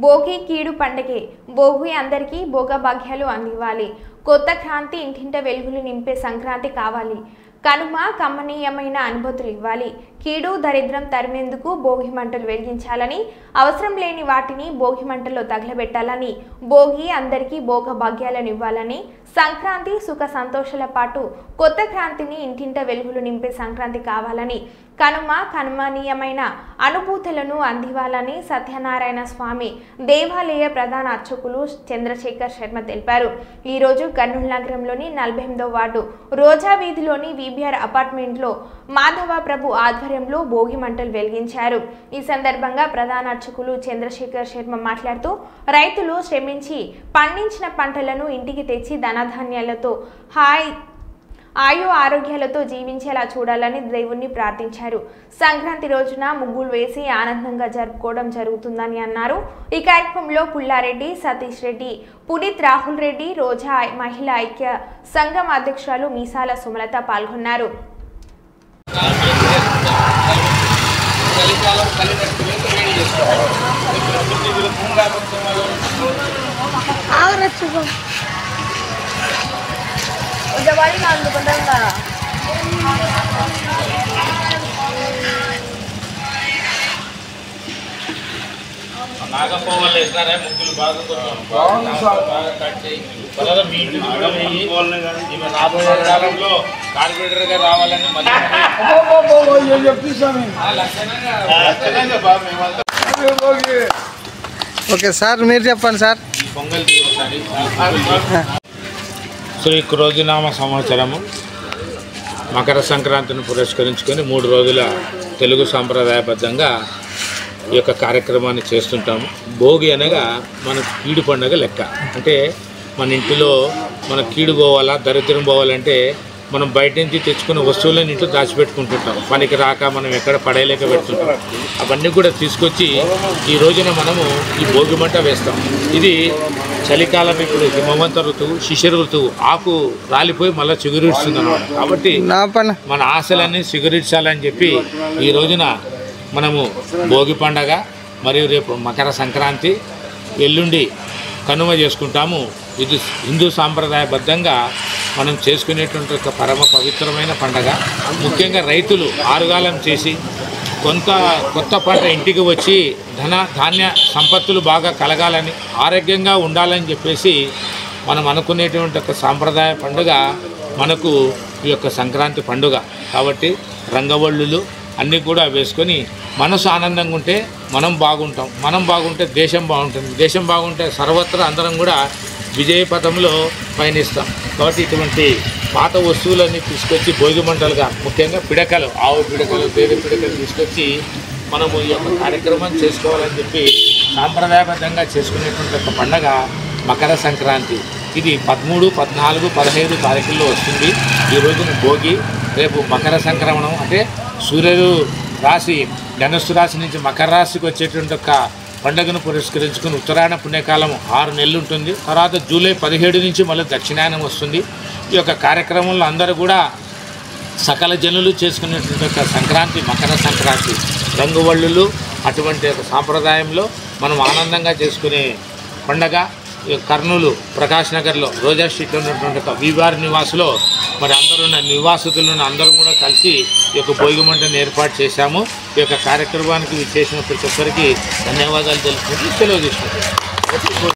భోగి కీడు పండగే. భోగి అందరికీ భోగభాగ్యాలు అందివ్వాలి. కొత్త క్రాంతి ఇంటింట వెలుగులు నింపే సంక్రాంతి కావాలి. కనుమ కమ్మనీయమైన అనుభూతులు ఇవ్వాలి. కీడు దరిద్రం తరిమేందుకు భోగి మంటలు వెలిగించాలని, అవసరం లేని వాటిని భోగి మంటల్లో తగలబెట్టాలని, భోగి అందరికీ భోగ భాగ్యాలను ఇవ్వాలని, సంక్రాంతి సుఖ సంతోషాల పాటు కొత్త క్రాంతిని ఇంటింట వెలుగులు నింపే సంక్రాంతి కావాలని, కనుమ కనుమనీయమైన అనుభూతులను అందివ్వాలని సత్యనారాయణ స్వామి దేవాలయ ప్రధాన అర్చకులు చంద్రశేఖర్ శర్మ తెలిపారు. ఈరోజు కర్నూలు నగరంలోని 48వ వార్డు రోజా వీధిలోని విబిఆర్ అపార్ట్మెంట్లో మాధవ ప్రభు ఆధ్వర్యంలో భోగి మంటలు వెలిగించారు. ఈ సందర్భంగా ప్రధాన అర్చకులు చంద్రశేఖర్ శర్మ మాట్లాడుతూ, రైతులు శ్రమించి పండించిన పంటలను ఇంటికి తెచ్చి ధనధాన్యాలతో ఆయు ఆరోగ్యాలతో జీవించేలా చూడాలని దేవుణ్ణి ప్రార్థించారు. సంక్రాంతి రోజున ముగ్గులు వేసి ఆనందంగా జరుపుకోవడం జరుగుతుందని అన్నారు. ఈ కార్యక్రమంలో పుల్లారెడ్డి, సతీష్ రెడ్డి, పునీత్, రాహుల్ రెడ్డి, రోజా మహిళా ఐక్య సంఘం అధ్యక్షురాలు మీసాల సుమలత పాల్గొన్నారు. నాగపోవాలి వేసినారే ముగ్గులు బాగా రాబోయే కాలంలో కార్పొరేటర్ గా రావాలని ఓకే సార్, మీరు చెప్పండి సార్. పొంగల్ శ్రీ క్రోధినామ సంవత్సరము మకర సంక్రాంతిని పురస్కరించుకొని 3 రోజుల తెలుగు సాంప్రదాయబద్ధంగా ఈ యొక్క కార్యక్రమాన్ని చేస్తుంటాము. భోగి అనగా మన కీడు పండుగ లెక్క. అంటే మన ఇంటిలో మన కీడు పోవాలా, దరిద్రం పోవాలంటే మనం బయట నుంచి తెచ్చుకున్న వస్తువులను ఇంట్లో దాచిపెట్టుకుంటుంటాం. పనికి రాక మనం ఎక్కడ పడేయలేక పెడుతుంటాం. అవన్నీ కూడా తీసుకొచ్చి ఈ రోజున మనము ఈ భోగి మంట వేస్తాం. ఇది చలికాలం, ఇప్పుడు హిమవంత ఋతువు, శిశిర ఋతువు, ఆకు రాలిపోయి మళ్ళీ చిగురిస్తుంది అన్నమాట. కాబట్టి మన ఆశలన్నీ చిగురించాలని చెప్పి ఈ రోజున మనము భోగి పండగ మరియు రేపు మకర సంక్రాంతి, ఎల్లుండి కనుమ చేసుకుంటాము. ఇది హిందూ సాంప్రదాయబద్ధంగా మనం చేసుకునేటువంటి ఒక పరమ పవిత్రమైన పండగ. ముఖ్యంగా రైతులు ఆరుగాలం చేసి కొత్త పంట ఇంటికి వచ్చి ధాన్య సంపత్తులు బాగా కలగాలని, ఆరోగ్యంగా ఉండాలని చెప్పేసి మనం అనుకునేటువంటి ఒక సాంప్రదాయ పండుగ మనకు ఈ యొక్క సంక్రాంతి పండుగ. కాబట్టి రంగవల్లులు అన్నీ కూడా వేసుకొని మనసు ఆనందంగా ఉంటే మనం బాగుంటాం, మనం బాగుంటే దేశం బాగుంటుంది, దేశం బాగుంటే సర్వత్రా అందరం కూడా విజయ పథంలో పయనిస్తాం. కాబట్టి ఇటువంటి పాత వస్తువులన్నీ తీసుకొచ్చి భోగి మంటలుగా, ముఖ్యంగా పిడకలు, ఆవు పిడకలు, వేరే పిడకలు తీసుకొచ్చి మనము ఈ యొక్క కార్యక్రమం చేసుకోవాలని చెప్పి సాంప్రదాయబద్ధంగా చేసుకునేటువంటి ఒక పండగ మకర సంక్రాంతి. ఇది 13, 14, 15 తారీఖుల్లో వస్తుంది. ఈ రోజున భోగి, రేపు మకర సంక్రమణం. అంటే సూర్యుడు రాశి ధనుస్సు రాశి నుంచి మకర రాశికి వచ్చేటువంటి ఒక పండుగను పురస్కరించుకుని ఉత్తరాయణ పుణ్యకాలం 6 నెలలు ఉంటుంది. తర్వాత జూలై 17 నుంచి మళ్ళీ దక్షిణాయనం వస్తుంది. ఈ యొక్క కార్యక్రమంలో అందరూ కూడా సకల జనులు చేసుకునేటువంటి ఒక సంక్రాంతి మకర సంక్రాంతి. రంగువల్లులు అటువంటి ఒక సాంప్రదాయంలో మనం ఆనందంగా చేసుకునే పండగ. కర్నూలు ప్రకాష్ నగర్లో రోజా స్ట్రీట్లో ఉన్నటువంటి ఒక విబిఆర్ నివాసులో మరి అందరున్న నివాసితులను అందరూ కూడా కలిసి ఈ యొక్క భోగి మంటను ఏర్పాటు చేశాము. ఈ యొక్క కార్యక్రమానికి విచ్చేసిన ప్రతి ఒక్కరికి ధన్యవాదాలు తెలుపుకుంటూ సెలవు తీసుకుంటాం.